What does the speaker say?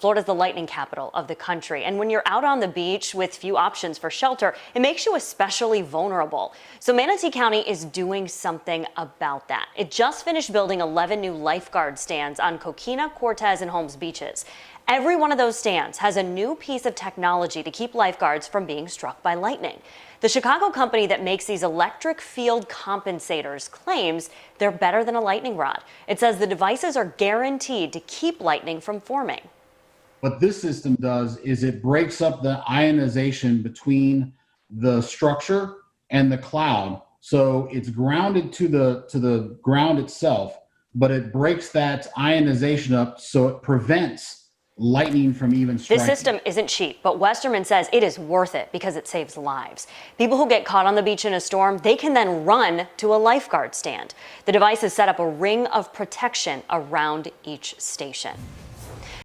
Florida's the lightning capital of the country. And when you're out on the beach with few options for shelter, it makes you especially vulnerable. So Manatee County is doing something about that. It just finished building 11 new lifeguard stands on Coquina, Cortez, and Holmes beaches. Every one of those stands has a new piece of technology to keep lifeguards from being struck by lightning. The Chicago company that makes these electric field compensators claims they're better than a lightning rod. It says the devices are guaranteed to keep lightning from forming. What this system does is it breaks up the ionization between the structure and the cloud. So it's grounded to the ground itself, but it breaks that ionization up so it prevents lightning from even striking. This system isn't cheap, but Westerman says it is worth it because it saves lives. People who get caught on the beach in a storm, they can then run to a lifeguard stand. The device has set up a ring of protection around each station.